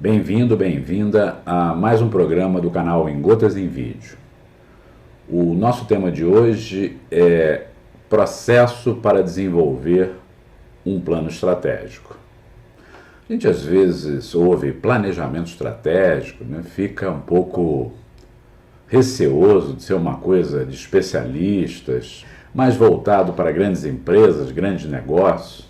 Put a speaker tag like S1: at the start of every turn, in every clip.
S1: Bem-vindo, bem-vinda a mais um programa do canal Em Gotas em Vídeo. O nosso tema de hoje é processo para desenvolver um plano estratégico. A gente às vezes ouve planejamento estratégico, né? Fica um pouco receoso de ser uma coisa de especialistas, mais voltado para grandes empresas, grandes negócios.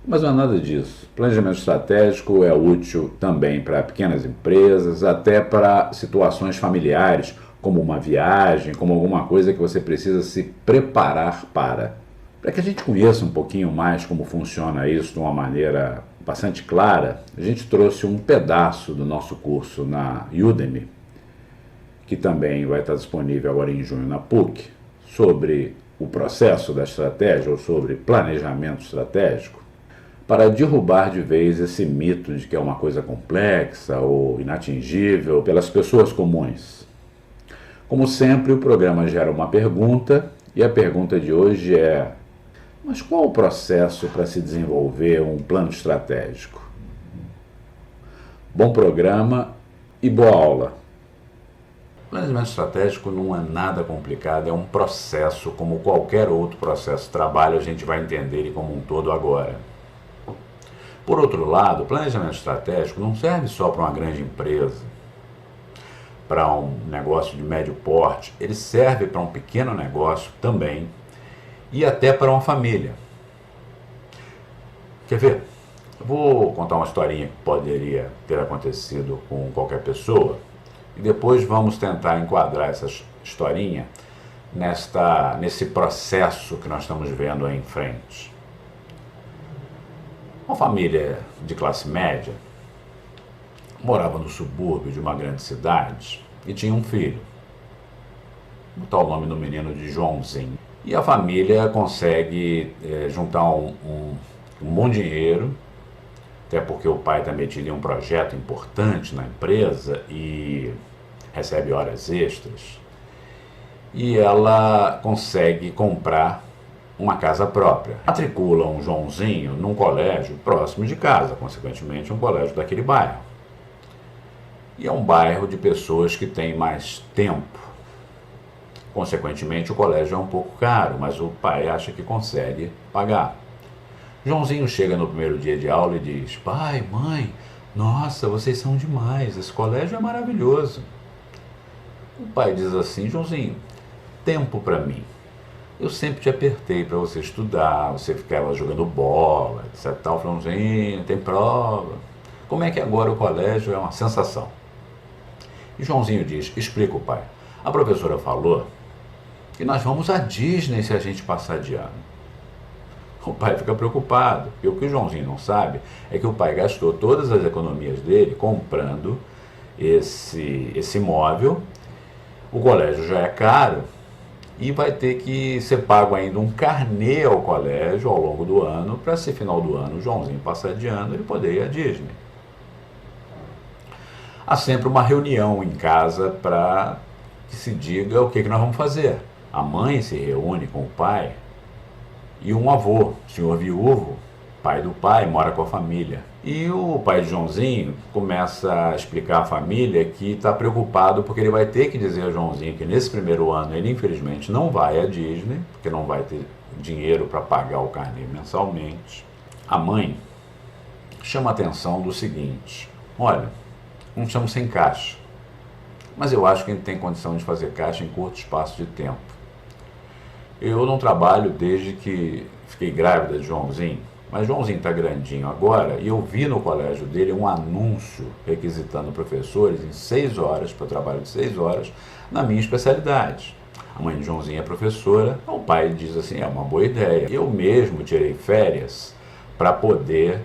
S1: Mas não é nada disso. Planejamento estratégico é útil também para pequenas empresas, até para situações familiares, como uma viagem, como alguma coisa que você precisa se preparar para que a gente conheça um pouquinho mais como funciona isso de uma maneira bastante clara, a gente trouxe um pedaço do nosso curso na Udemy, que também vai estar disponível agora em junho na PUC, sobre o processo da estratégia ou sobre planejamento estratégico, para derrubar de vez esse mito de que é uma coisa complexa ou inatingível pelas pessoas comuns. Como sempre, o programa gera uma pergunta, e a pergunta de hoje é: mas qual o processo para se desenvolver um plano estratégico? Bom programa e boa aula.
S2: Planejamento estratégico não é nada complicado, é um processo como qualquer outro processo de trabalho, a gente vai entender ele como um todo agora. Por outro lado, o planejamento estratégico não serve só para uma grande empresa, para um negócio de médio porte, ele serve para um pequeno negócio também e até para uma família. Quer ver? Eu vou contar uma historinha que poderia ter acontecido com qualquer pessoa e depois vamos tentar enquadrar essa historinha nesse processo que nós estamos vendo aí em frente. Uma família de classe média morava no subúrbio de uma grande cidade e tinha um filho. Vou botar o nome do menino de Joãozinho. E a família consegue juntar um bom dinheiro, até porque o pai está metido em um projeto importante na empresa e recebe horas extras. E ela consegue comprar uma casa própria. Matriculam um Joãozinho num colégio próximo de casa, consequentemente um colégio daquele bairro. E é um bairro de pessoas que têm mais tempo. Consequentemente o colégio é um pouco caro, mas o pai acha que consegue pagar. Joãozinho chega no primeiro dia de aula e diz: pai, mãe, nossa, vocês são demais, esse colégio é maravilhoso. O pai diz assim: Joãozinho, tempo para mim. Eu sempre te apertei para você estudar, você ficava jogando bola, etc. Joãozinho, tem prova. Como é que agora o colégio é uma sensação? E Joãozinho diz: explica o pai. A professora falou que nós vamos à Disney se a gente passar de ano. O pai fica preocupado, porque o que o Joãozinho não sabe é que o pai gastou todas as economias dele comprando esse imóvel, o colégio já é caro e vai ter que ser pago ainda um carnê ao colégio ao longo do ano, para se final do ano o Joãozinho passar de ano ele poder ir à Disney. Há sempre uma reunião em casa para que se diga o que nós vamos fazer. A mãe se reúne com o pai e um avô, senhor viúvo, pai do pai, mora com a família. E o pai de Joãozinho começa a explicar à família que está preocupado porque ele vai ter que dizer a Joãozinho que nesse primeiro ano ele infelizmente não vai à Disney, porque não vai ter dinheiro para pagar o carnê mensalmente. A mãe chama a atenção do seguinte: olha, não estamos sem caixa, mas eu acho que a gente tem condição de fazer caixa em curto espaço de tempo. Eu não trabalho desde que fiquei grávida de Joãozinho, mas Joãozinho está grandinho agora e eu vi no colégio dele um anúncio requisitando professores em 6 horas, para o trabalho de 6 horas, na minha especialidade. A mãe de Joãozinho é professora, o pai diz assim: é uma boa ideia. Eu mesmo tirei férias para poder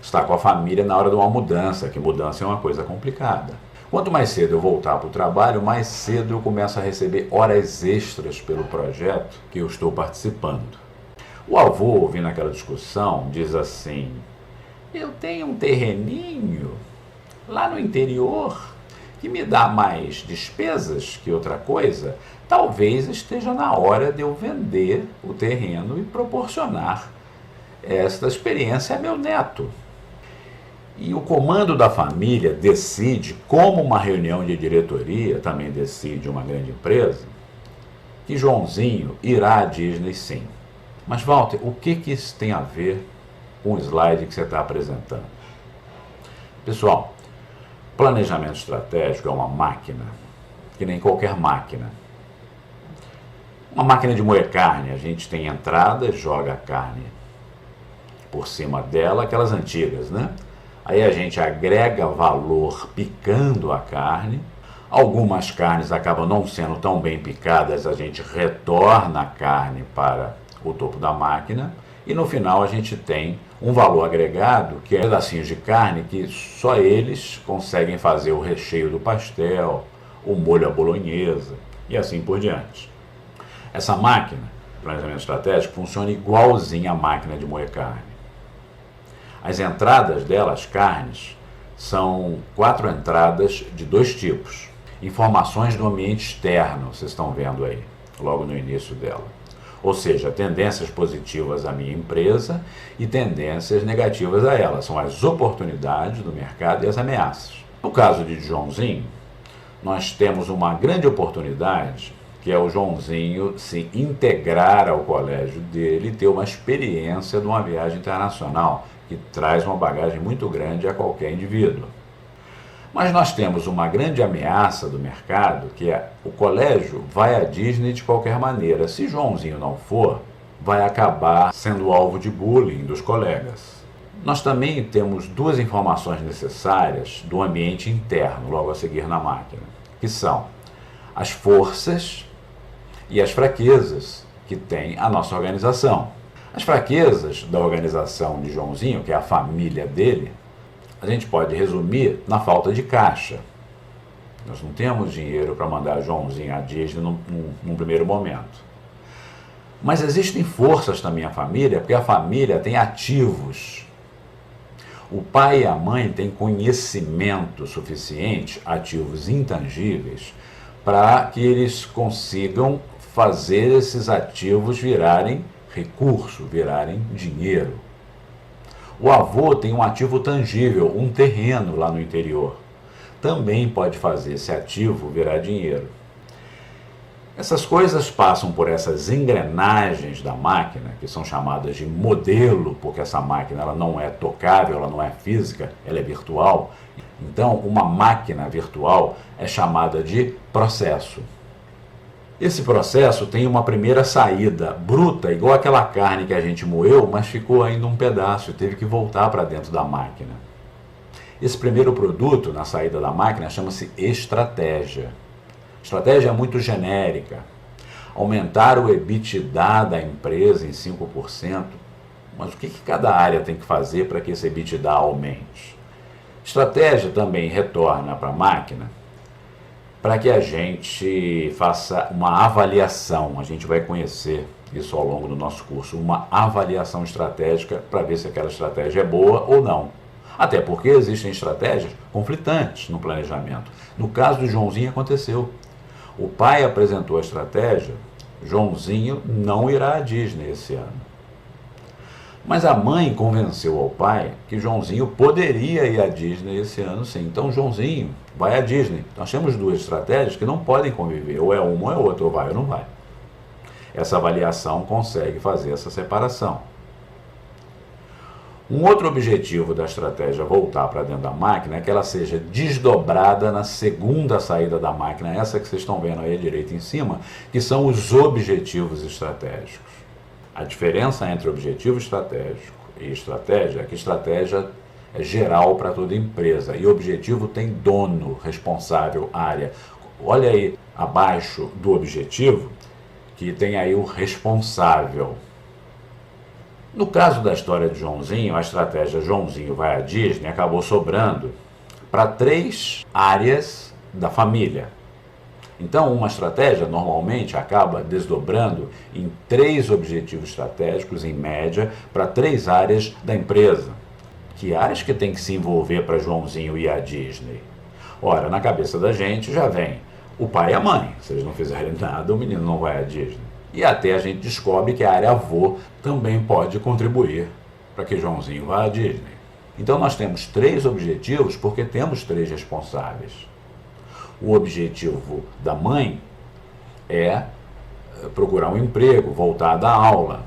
S2: estar com a família na hora de uma mudança, que mudança é uma coisa complicada. Quanto mais cedo eu voltar para o trabalho, mais cedo eu começo a receber horas extras pelo projeto que eu estou participando. O avô, ouvindo aquela discussão, diz assim: eu tenho um terreninho lá no interior que me dá mais despesas que outra coisa. Talvez esteja na hora de eu vender o terreno e proporcionar esta experiência a meu neto. E o comando da família decide, como uma reunião de diretoria também decide uma grande empresa, que Joãozinho irá à Disney sim. Mas, Walter, o que isso tem a ver com o slide que você está apresentando? Pessoal, planejamento estratégico é uma máquina, que nem qualquer máquina. Uma máquina de moer carne, a gente tem entrada, joga a carne por cima dela, aquelas antigas, né? Aí a gente agrega valor picando a carne. Algumas carnes acabam não sendo tão bem picadas, a gente retorna a carne para o topo da máquina. E no final a gente tem um valor agregado, que é pedacinhos de carne que só eles conseguem fazer o recheio do pastel, o molho à bolonhesa e assim por diante. Essa máquina, planejamento estratégico, funciona igualzinho à máquina de moer carne. As entradas dela, as carnes, são 4 entradas de 2 tipos. Informações do ambiente externo, vocês estão vendo aí, logo no início dela. Ou seja, tendências positivas à minha empresa e tendências negativas a ela. São as oportunidades do mercado e as ameaças. No caso de Joãozinho, nós temos uma grande oportunidade, que é o Joãozinho se integrar ao colégio dele e ter uma experiência de uma viagem internacional, que traz uma bagagem muito grande a qualquer indivíduo. Mas nós temos uma grande ameaça do mercado, que é o colégio vai à Disney de qualquer maneira. Se Joãozinho não for, vai acabar sendo alvo de bullying dos colegas. Nós também temos 2 informações necessárias do ambiente interno, logo a seguir na máquina, que são as forças e as fraquezas que tem a nossa organização. As fraquezas da organização de Joãozinho, que é a família dele, a gente pode resumir na falta de caixa. Nós não temos dinheiro para mandar Joãozinho à Disney num primeiro momento. Mas existem forças na minha família, porque a família tem ativos. O pai e a mãe têm conhecimento suficiente, ativos intangíveis, para que eles consigam fazer esses ativos virarem recurso, virarem dinheiro. O avô tem um ativo tangível, um terreno lá no interior. Também pode fazer esse ativo virar dinheiro. Essas coisas passam por essas engrenagens da máquina, que são chamadas de modelo, porque essa máquina ela não é tocável, ela não é física, ela é virtual. Então, uma máquina virtual é chamada de processo. Esse processo tem uma primeira saída bruta, igual aquela carne que a gente moeu, mas ficou ainda um pedaço e teve que voltar para dentro da máquina. Esse primeiro produto na saída da máquina chama-se estratégia. Estratégia é muito genérica. Aumentar o EBITDA da empresa em 5%, mas o que cada área tem que fazer para que esse EBITDA aumente? Estratégia também retorna para a máquina para que a gente faça uma avaliação. A gente vai conhecer isso ao longo do nosso curso, uma avaliação estratégica para ver se aquela estratégia é boa ou não. Até porque existem estratégias conflitantes no planejamento. No caso do Joãozinho aconteceu. O pai apresentou a estratégia, Joãozinho não irá à Disney esse ano. Mas a mãe convenceu ao pai que Joãozinho poderia ir à Disney esse ano sim. Então Joãozinho vai à Disney. Nós temos 2 estratégias que não podem conviver, ou é uma ou é outra, ou vai ou não vai. Essa avaliação consegue fazer essa separação. Um outro objetivo da estratégia voltar para dentro da máquina é que ela seja desdobrada na segunda saída da máquina, essa que vocês estão vendo aí à direita em cima, que são os objetivos estratégicos. A diferença entre objetivo estratégico e estratégia é que estratégia é geral para toda empresa e objetivo tem dono, responsável, área. Olha aí abaixo do objetivo que tem aí o responsável. No caso da história de Joãozinho, a estratégia Joãozinho vai à Disney acabou sobrando para 3 áreas da família. Então, uma estratégia normalmente acaba desdobrando em 3 objetivos estratégicos, em média, para 3 áreas da empresa. Que áreas que tem que se envolver para Joãozinho ir à Disney? Ora, na cabeça da gente já vem o pai e a mãe. Se eles não fizerem nada, o menino não vai à Disney. E até a gente descobre que a área avô também pode contribuir para que Joãozinho vá à Disney. Então nós temos 3 objetivos porque temos 3 responsáveis. O objetivo da mãe é procurar um emprego, voltar a dar aula.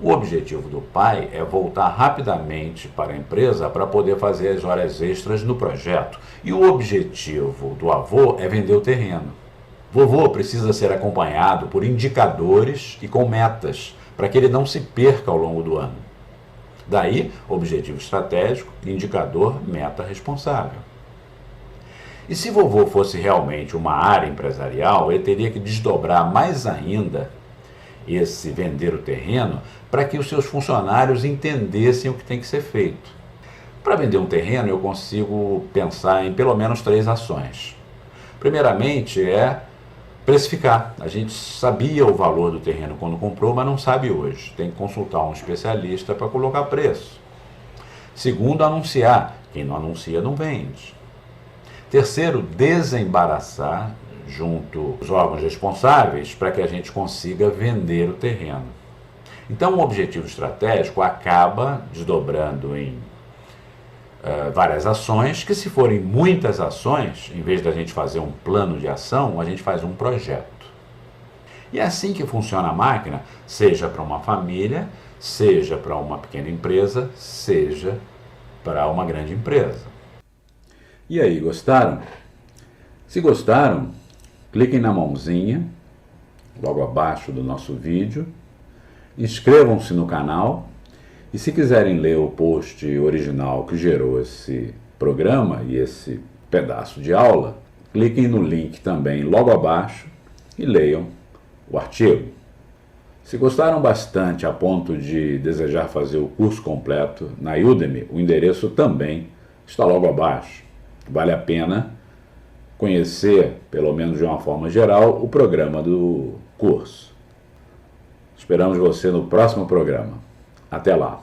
S2: O objetivo do pai é voltar rapidamente para a empresa para poder fazer as horas extras no projeto. E o objetivo do avô é vender o terreno. Vovô precisa ser acompanhado por indicadores e com metas, para que ele não se perca ao longo do ano. Daí, objetivo estratégico, indicador, meta responsável. E se vovô fosse realmente uma área empresarial, ele teria que desdobrar mais ainda esse vender o terreno para que os seus funcionários entendessem o que tem que ser feito. Para vender um terreno, eu consigo pensar em pelo menos 3 ações. Primeiramente é precificar. A gente sabia o valor do terreno quando comprou, mas não sabe hoje. Tem que consultar um especialista para colocar preço. Segundo, anunciar. Quem não anuncia não vende. Terceiro, desembaraçar junto aos órgãos responsáveis para que a gente consiga vender o terreno. Então, o objetivo estratégico acaba desdobrando em várias ações, que se forem muitas ações, em vez da gente fazer um plano de ação, a gente faz um projeto. E é assim que funciona a máquina, seja para uma família, seja para uma pequena empresa, seja para uma grande empresa.
S1: E aí, gostaram? Se gostaram, cliquem na mãozinha, logo abaixo do nosso vídeo, inscrevam-se no canal e se quiserem ler o post original que gerou esse programa e esse pedaço de aula, cliquem no link também logo abaixo e leiam o artigo. Se gostaram bastante a ponto de desejar fazer o curso completo na Udemy, o endereço também está logo abaixo. Vale a pena conhecer, pelo menos de uma forma geral, o programa do curso. Esperamos você no próximo programa. Até lá!